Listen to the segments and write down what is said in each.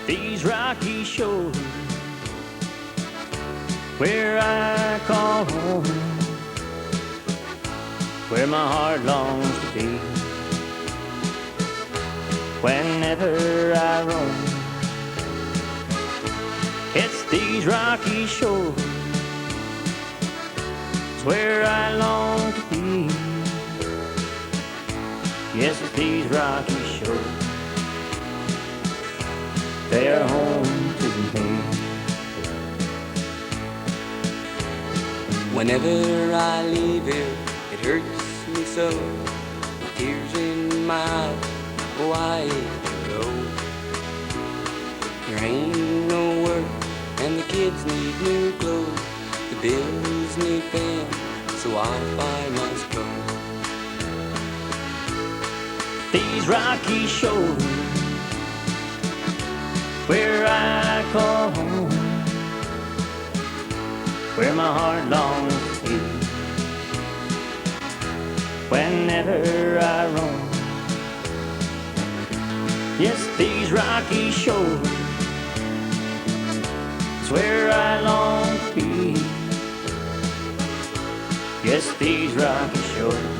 These rocky shores where I call home, where my heart longs to be. Whenever I roam, it's these rocky shores, it's where I long to be. Yes, it's these rocky shores, they are home to me. Whenever I leave here, it hurts me so, with tears in my eyes. Why go? There ain't no work, and the kids need new clothes. The bills need paying, so off I must go. These rocky shores, where I call home, where my heart longs to be. Whenever I roam, yes, these rocky shores, it's where I long to be. Yes, these rocky shores,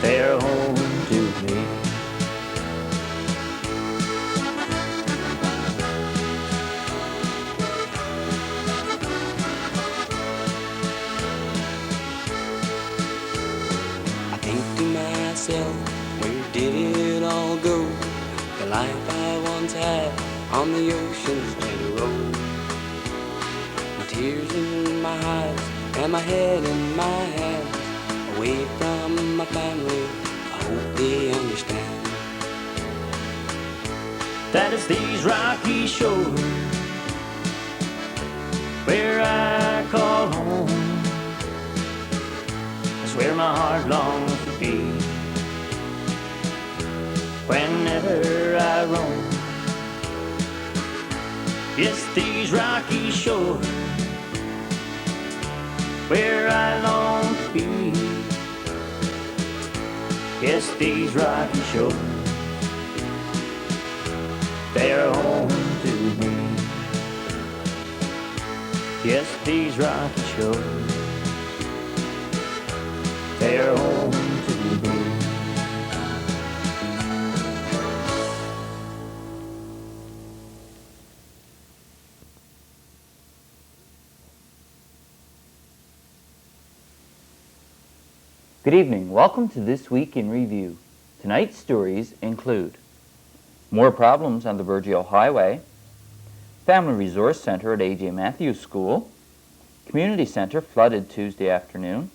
they're home to me. I think to myself, where did it all go? The life I once had on the ocean's gentle road. With tears in my eyes and my head in my hands, away from my family, I hope they understand. That is these rocky shores, where I call home, that's where my heart longs to be. Whenever I roam, yes, these rocky shores, where I long to be. Yes, these rocky shores, they're home to me. Yes, these rocky shores, they're home to me. Good evening. Welcome to This Week in Review. Tonight's stories include more problems on the Burgeo Highway, Family Resource Center at A.J. Matthews School, Community Center flooded Tuesday afternoon,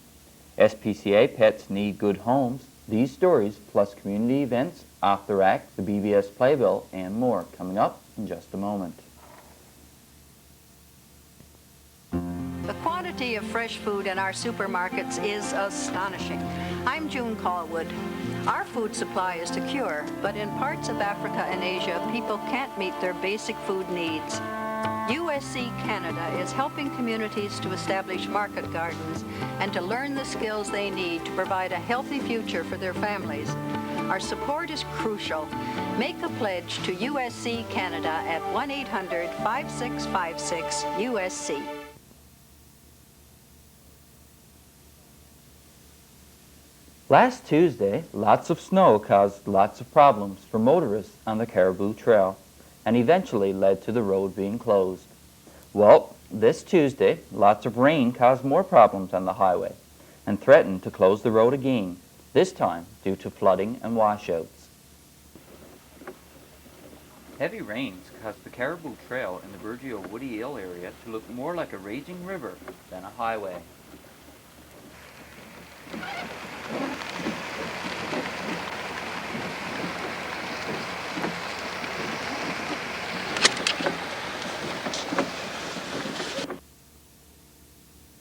SPCA pets need good homes. These stories, plus community events, Off the Rack, the BBS Playbill, and more coming up in just a moment. The quantity of fresh food in our supermarkets is astonishing. I'm June Callwood. Our food supply is secure, but in parts of Africa and Asia, people can't meet their basic food needs. USC Canada is helping communities to establish market gardens and to learn the skills they need to provide a healthy future for their families. Our support is crucial. Make a pledge to USC Canada at 1-800-5656-USC. Last Tuesday, lots of snow caused lots of problems for motorists on the Caribou Trail and eventually led to the road being closed. Well, this Tuesday, lots of rain caused more problems on the highway and threatened to close the road again, this time due to flooding and washouts. Heavy rains caused the Caribou Trail in the Burgeo Woody Hill area to look more like a raging river than a highway.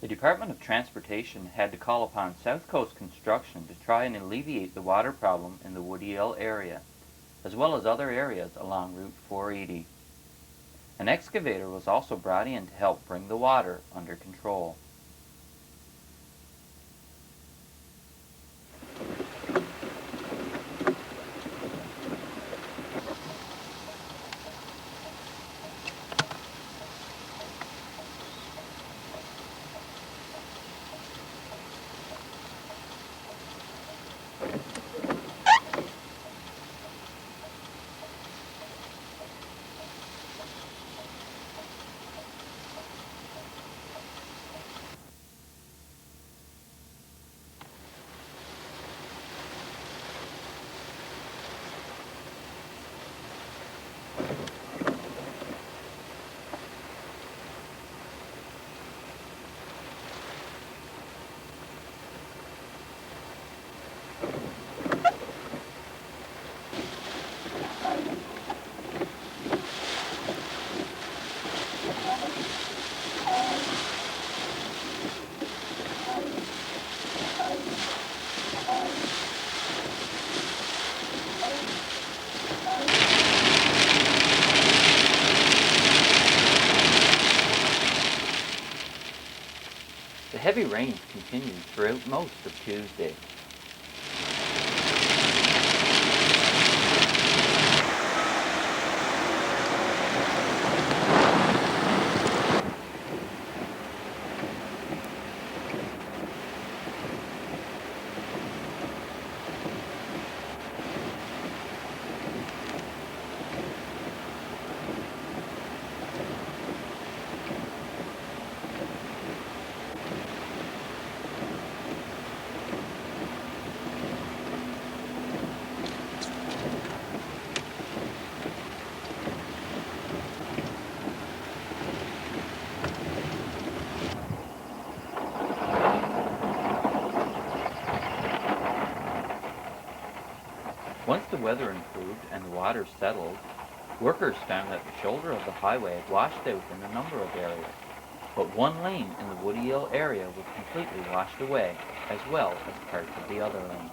The Department of Transportation had to call upon South Coast Construction to try and alleviate the water problem in the Woody Hill area, as well as other areas along Route 480. An excavator was also brought in to help bring the water under control. The heavy rains continued throughout most of Tuesday. Once the weather improved and the water settled, workers found that the shoulder of the highway had washed out in a number of areas, but one lane in the Woody Hill area was completely washed away, as well as parts of the other lane.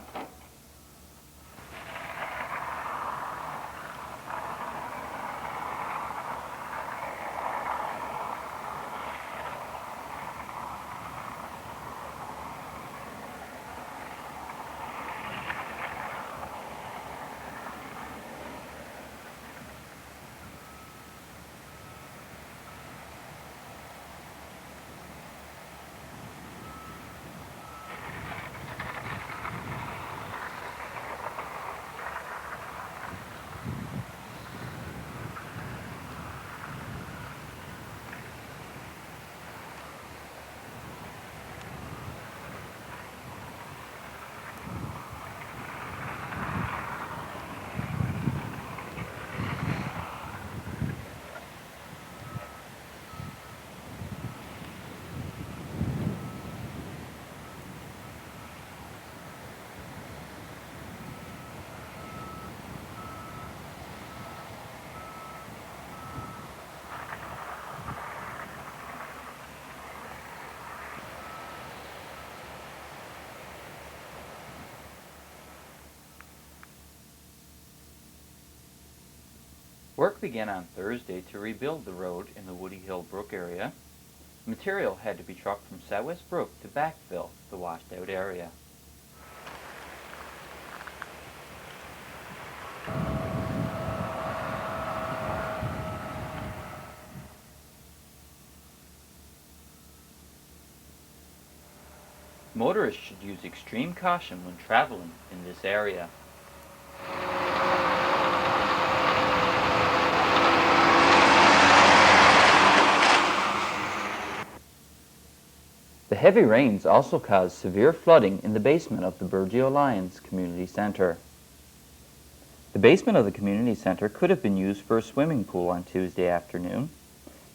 Work began on Thursday to rebuild the road in the Woody Hill Brook area. Material had to be trucked from Southwest Brook to backfill the washed out area. Motorists should use extreme caution when traveling in this area. The heavy rains also caused severe flooding in the basement of the Burgeo Lions Community Center. The basement of the community center could have been used for a swimming pool on Tuesday afternoon.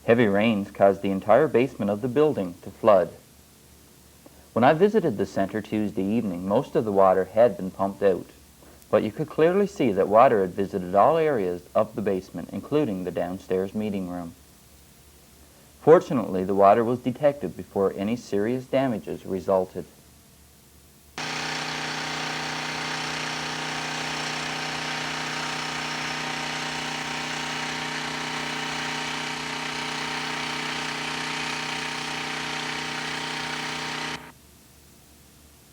Heavy rains caused the entire basement of the building to flood. When I visited the center Tuesday evening, most of the water had been pumped out, but you could clearly see that water had visited all areas of the basement, including the downstairs meeting room. Fortunately, the water was detected before any serious damages resulted.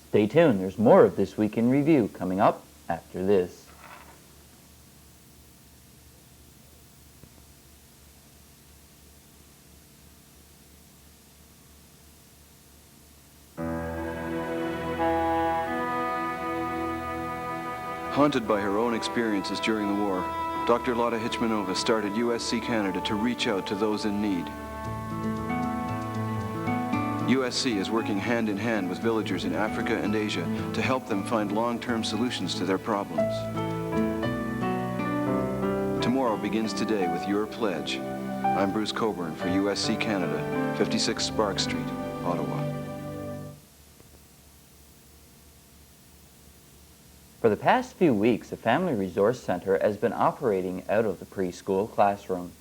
Stay tuned, there's more of This Week in Review coming up after this. Haunted by her own experiences during the war, Dr. Lotta Hitchmanova started USC Canada to reach out to those in need. USC is working hand in hand with villagers in Africa and Asia to help them find long-term solutions to their problems. Tomorrow begins today with your pledge. I'm Bruce Coburn for USC Canada, 56 Spark Street, Ottawa. For the past few weeks, the Family Resource Center has been operating out of the preschool classroom.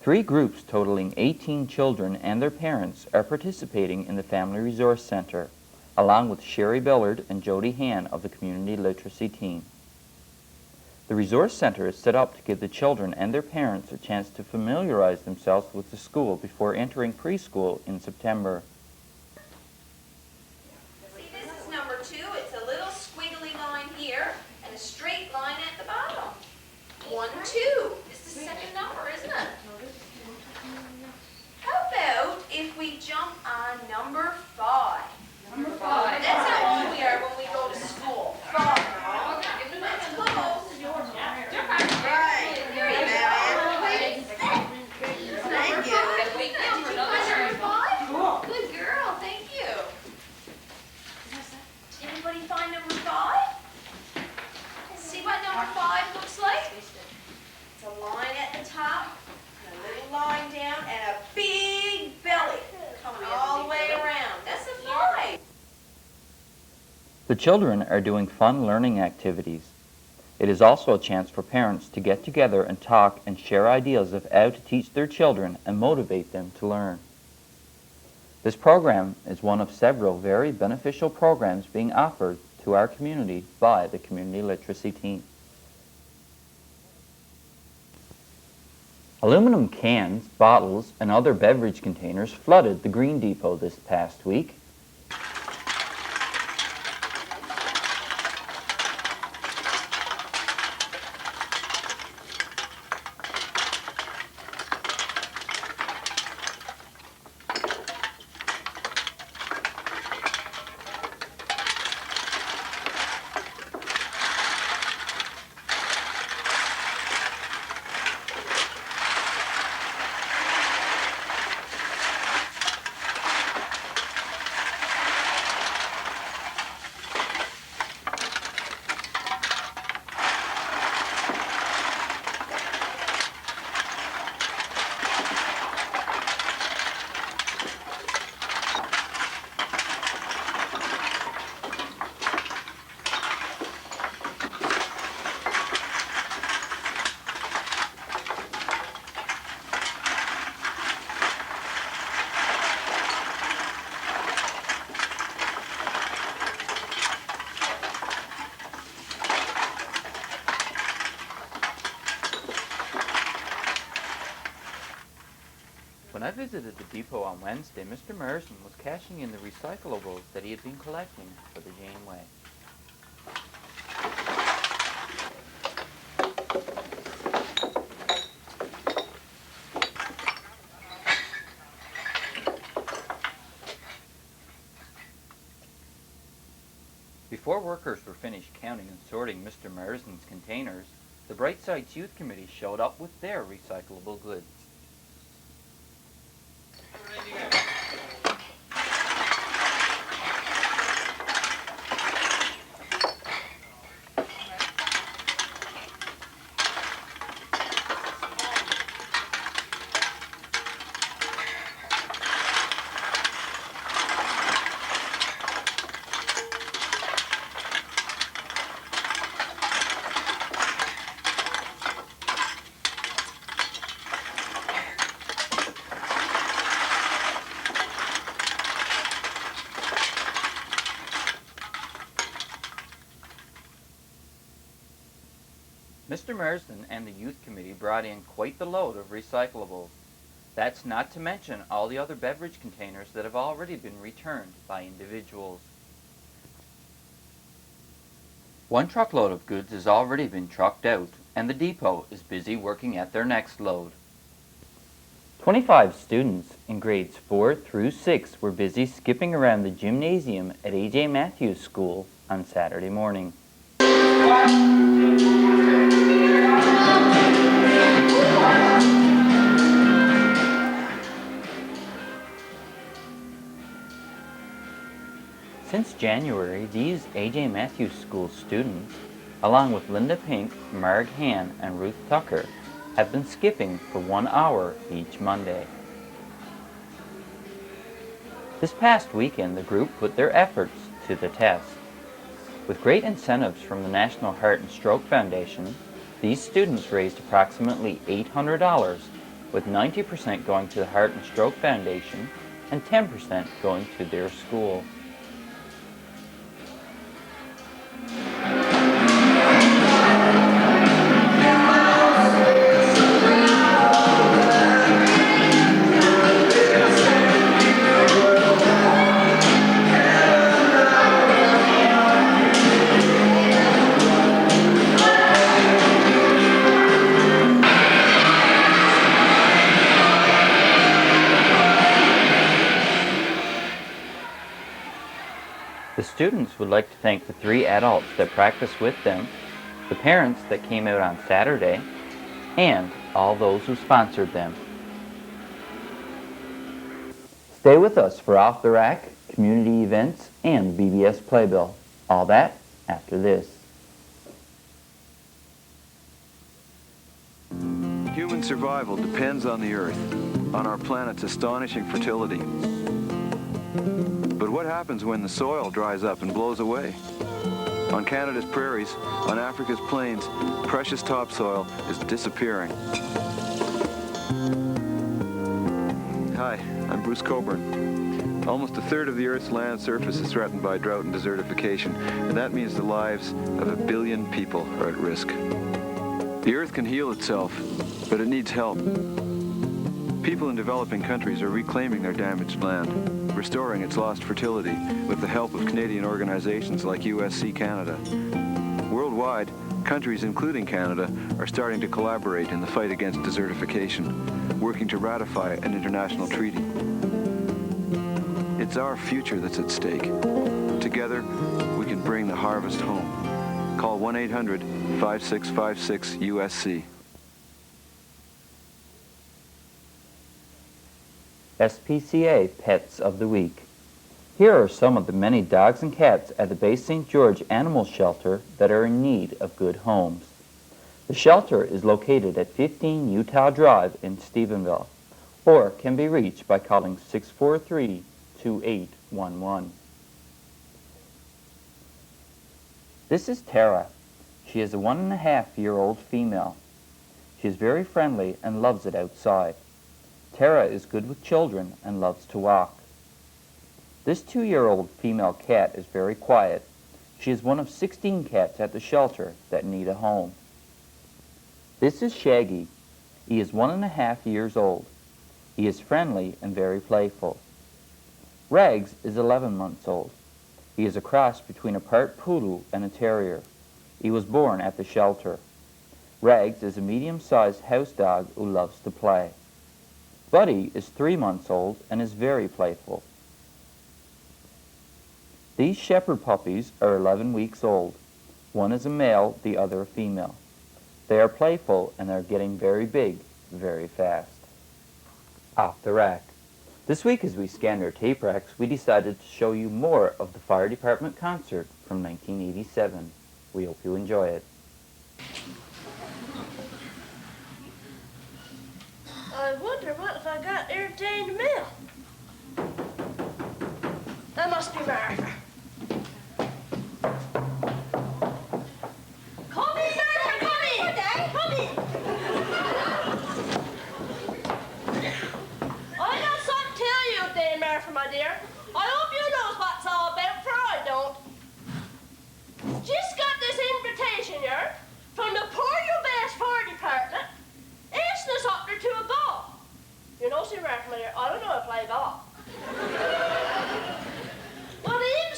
3 groups totaling 18 children and their parents are participating in the Family Resource Center, along with Sherry Billard and Jody Han of the Community Literacy Team. The Resource Center is set up to give the children and their parents a chance to familiarize themselves with the school before entering preschool in September. See, this is number 2. It's a little squiggly line here and a straight line at the bottom. 1, 2. It's the second number, isn't it? How about if we jump on number 5? Number 5. That's how old we are when we go to school. 5. That's close. Right. Here you go, Anne. Thank you. Did you find number 5? Good girl. Thank you. Did anybody find number 5? See what number 5 looks like? It's a line at the top, and a little line down, and a big belly coming all the way around. That's a 5. The children are doing fun learning activities. It is also a chance for parents to get together and talk and share ideas of how to teach their children and motivate them to learn. This program is one of several very beneficial programs being offered to our community by the Community Literacy Team. Aluminum cans, bottles, and other beverage containers flooded the Green Depot this past week. When I visited the depot on Wednesday, Mr. Merson was cashing in the recyclables that he had been collecting for the Janeway. Before workers were finished counting and sorting Mr. Merson's containers, the Bright Sides Youth Committee showed up with their recyclable goods. Mr. Merson and the Youth Committee brought in quite the load of recyclables. That's not to mention all the other beverage containers that have already been returned by individuals. One truckload of goods has already been trucked out, and the depot is busy working at their next load. 25 students in grades 4 through 6 were busy skipping around the gymnasium at A.J. Matthews School on Saturday morning. Since January, these A.J. Matthews School students along with Linda Pink, Marg Han, and Ruth Tucker, have been skipping for 1 hour each Monday. This past weekend, the group put their efforts to the test. With great incentives from the National Heart and Stroke Foundation, these students raised approximately $800, with 90% going to the Heart and Stroke Foundation and 10% going to their school. The students would like to thank the 3 adults that practiced with them, the parents that came out on Saturday, and all those who sponsored them. Stay with us for Off the Rack, community events, and the BBS Playbill. All that after this. Human survival depends on the Earth, on our planet's astonishing fertility. But what happens when the soil dries up and blows away? On Canada's prairies, on Africa's plains, precious topsoil is disappearing. Hi, I'm Bruce Coburn. Almost a third of the Earth's land surface is threatened by drought and desertification, and that means the lives of 1 billion people are at risk. The Earth can heal itself, but it needs help. People in developing countries are reclaiming their damaged land, restoring its lost fertility with the help of Canadian organizations like USC Canada. Worldwide, countries including Canada are starting to collaborate in the fight against desertification, working to ratify an international treaty. It's our future that's at stake. Together, we can bring the harvest home. Call 1-800-5656-USC. SPCA Pets of the Week. Here are some of the many dogs and cats at the Bay St. George Animal Shelter that are in need of good homes. The shelter is located at 15 Utah Drive in Stephenville, or can be reached by calling 643-2811. This is Tara. She is a 1.5-year-old female. She is very friendly and loves it outside. Tara is good with children and loves to walk. This 2-year-old female cat is very quiet. She is one of 16 cats at the shelter that need a home. This is Shaggy. He is 1.5 years old. He is friendly and very playful. Rags is 11 months old. He is a cross between a part poodle and a terrier. He was born at the shelter. Rags is a medium-sized house dog who loves to play. Buddy is 3 months old and is very playful. These shepherd puppies are 11 weeks old. One is a male, the other a female. They are playful and are getting very big, very fast. Off the Rack. This week as we scanned our tape racks, we decided to show you more of the Fire Department concert from 1987. We hope you enjoy it. I wonder what if I got everything in the mail. That must be Martha. Come in, Martha, come in. Come in. I got something to tell you today, Martha, my dear. I hope you know what it's all about, for I don't. Just got this invitation here from the Port-U-Best Fire Department asking us up there to a golf. You know, see, Martha, my dear, I don't know how to play golf. Well, they even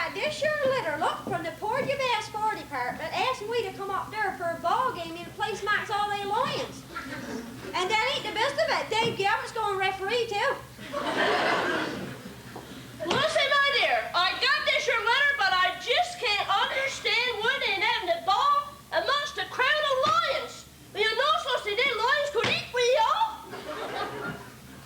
got this your letter, look, from the Port U Bass Fire Department asking we to come up there for a ball game in a place marks all they Lions. And that ain't the best of it. Dave Gilbert's going to referee, too. Lucy, my dear, I got this your letter, but I just can't understand why they ain't having a ball amongst a crowd of lions. You know, Lucy, them lions could eat we all.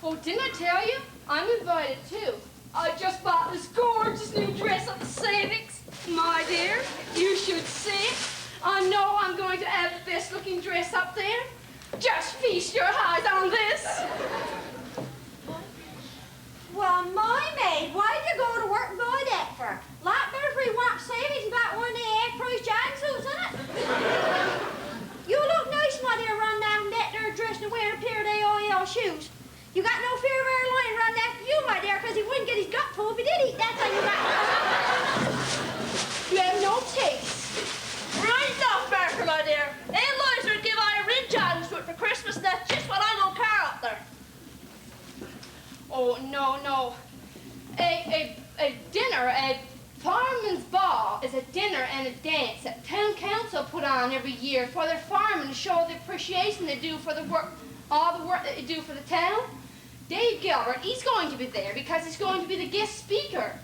Oh, didn't I tell you? I'm invited, too. I just bought this gorgeous new dress at the Savings. My dear, you should see it. I know I'm going to have the best looking dress up there. Just feast your eyes on this. Well, my maid, why'd you go to work and buy that for? Like better for you want savings about one of the half-price jogging suits, isn't it? You look nice, my dear, running down that there dress and wearing a pair of they all shoes. You got no fear of our lion running after you, my dear, because he wouldn't get his gut full if he did eat. That's how you got. You have no taste. Right enough, Martha, my dear. Aunt Liza would give I a red jogging suit for Christmas, and that's just what I'm going to carry up there. Oh, no. A dinner, a fireman's ball is a dinner and a dance that town council put on every year for their firemen to show the appreciation they do for the work, all the work that they do for the town. Dave Gilbert, he's going to be there because he's going to be the guest speaker.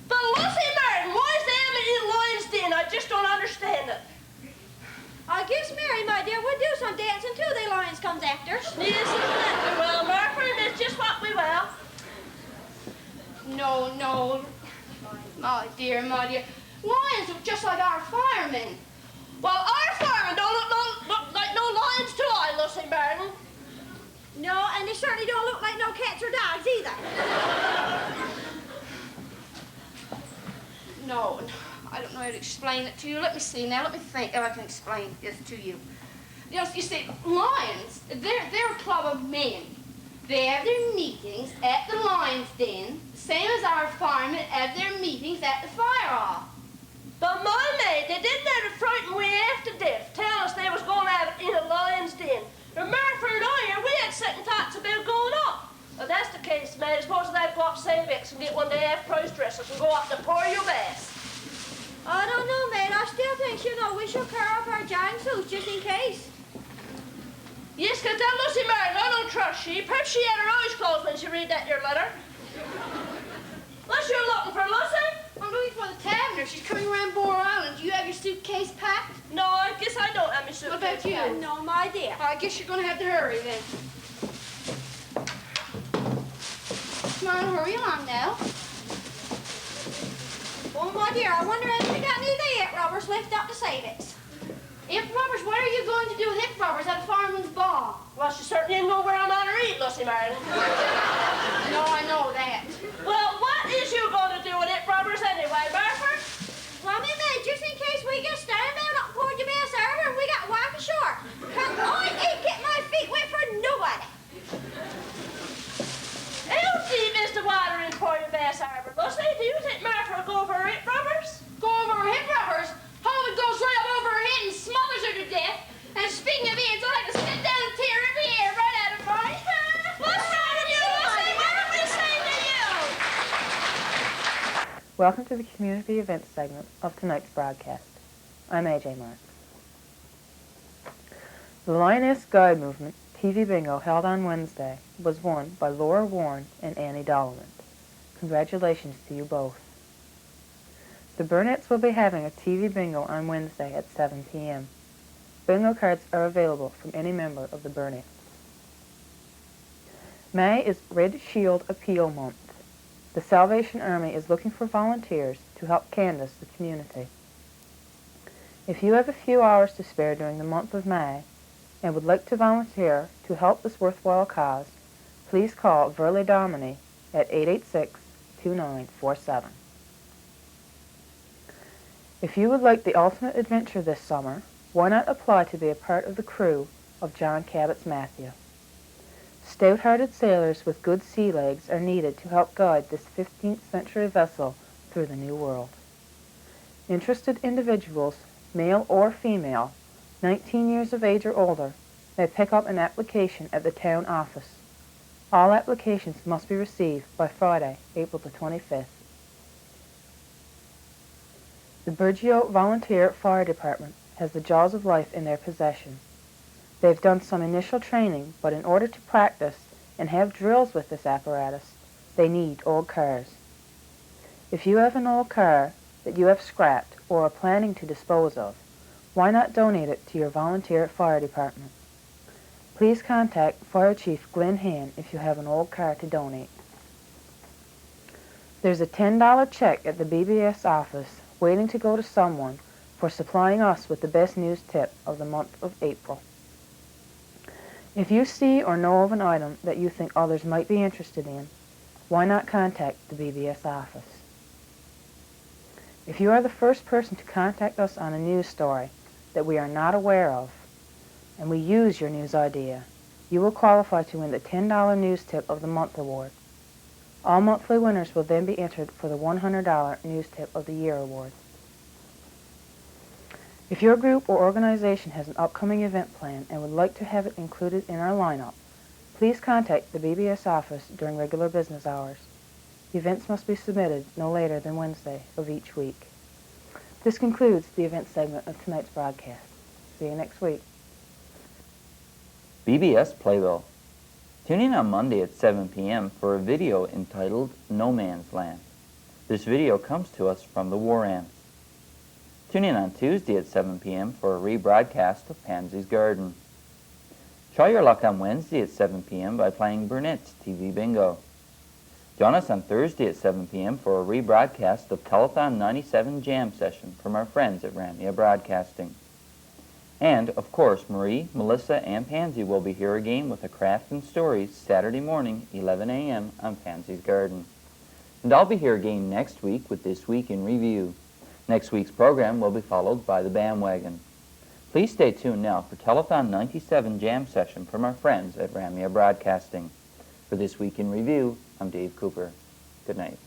But Lucy Martin, why is them in the lion's den? I just don't understand it. I guess Mary, my dear, would do some dancing too. The lions comes after. Yes, exactly. Well, Martha, that's just what we will. No. My dear. Lions look just like our firemen. Well, our firemen don't look like no lions to I, Lucy Martin. No, and they certainly don't look like no cats or dogs either. No, I don't know how to explain it to you. Let me see now. Let me think if I can explain this to you. You see, lions, they're a club of men. They have their meetings at the lion's den, same as our firemen have their meetings at the fire hall. But my maid, they didn't have to frighten we half to death, tell us they was going out in a lion's den. And Martha and I here, we had second thoughts about going up. If that's the case, maid, I suppose I'd go up Savex and get one of the half-price dresses and go up to Poor You Bass. I don't know, maid. I still think, we should carry up our jogging suits just in case. Yes, because that Lucy Martin, I don't trust she. Perhaps she had her eyes closed when she read that your letter. What you looking for, Lucy? I'm looking for the taverner. She's coming around Boar Island. Do you have your suitcase packed? No, I guess I don't have my suitcase. What about you? No, my dear. I guess you're going to have to hurry then. Come on, hurry along now. Oh, my dear, I wonder if we got any of the hip rubbers left up to save it. Hip rubbers? What are you going to do with hip rubbers at a fireman's ball? Well, she certainly didn't know where I'm on her eat, Lucy Martin. No, I know that. Well, what is you going to do with hip rubbers anyway, Martha? Well, me maid, just in case we get started down up Port U Bass Harbor and we got walk ashore. Cause I ain't get my feet wet for nobody. How deep is the water in Poor You Bass Harbor? Lucy, do you think Martha will go over her hip rubbers? Go over her hip rubbers? Holly goes right up over her head and smothers her to death. And speaking of ends, I like to sit down and tear every hair right out of mine. What's wrong with you, Lucy? What did we say to you? Welcome to the community events segment of tonight's broadcast. I'm AJ Marks. The Lioness Guide Movement TV Bingo held on Wednesday was won by Laura Warren and Annie Dollman. Congratulations to you both. The Burnett's will be having a TV bingo on Wednesday at 7 p.m. Bingo cards are available from any member of the Burnett's. May is Red Shield Appeal Month. The Salvation Army is looking for volunteers to help canvass the community. If you have a few hours to spare during the month of May and would like to volunteer to help this worthwhile cause, please call Verley Domini at 886-2947. If you would like the ultimate adventure this summer, why not apply to be a part of the crew of John Cabot's Matthew? Stout-hearted sailors with good sea legs are needed to help guide this 15th century vessel through the New World. Interested individuals, male or female, 19 years of age or older, may pick up an application at the town office. All applications must be received by Friday, April the 25th. The Burgeo Volunteer Fire Department has the jaws of life in their possession. They've done some initial training, but in order to practice and have drills with this apparatus, they need old cars. If you have an old car that you have scrapped or are planning to dispose of, why not donate it to your volunteer fire department? Please contact Fire Chief Glenn Hand if you have an old car to donate. There's a $10 check at the BBS office waiting to go to someone for supplying us with the best news tip of the month of April. If you see or know of an item that you think others might be interested in, why not contact the BBS office? If you are the first person to contact us on a news story that we are not aware of, and we use your news idea, you will qualify to win the $10 News Tip of the Month award. All monthly winners will then be entered for the $100 News Tip of the Year award. If your group or organization has an upcoming event plan and would like to have it included in our lineup, please contact the BBS office during regular business hours. Events must be submitted no later than Wednesday of each week. This concludes the event segment of tonight's broadcast. See you next week. BBS Playbill. Tune in on Monday at 7 p.m. for a video entitled No Man's Land. This video comes to us from the War Ants. Tune in on Tuesday at 7 p.m. for a rebroadcast of Pansy's Garden. Try your luck on Wednesday at 7 p.m. by playing Burnett's TV Bingo. Join us on Thursday at 7 p.m. for a rebroadcast of Telethon 97 Jam Session from our friends at Ramia Broadcasting. And, of course, Marie, Melissa, and Pansy will be here again with a craft and stories Saturday morning, 11 a.m. on Pansy's Garden. And I'll be here again next week with This Week in Review. Next week's program will be followed by The Bandwagon. Please stay tuned now for Telethon 97 Jam Session from our friends at Ramia Broadcasting. For This Week in Review, I'm Dave Cooper. Good night.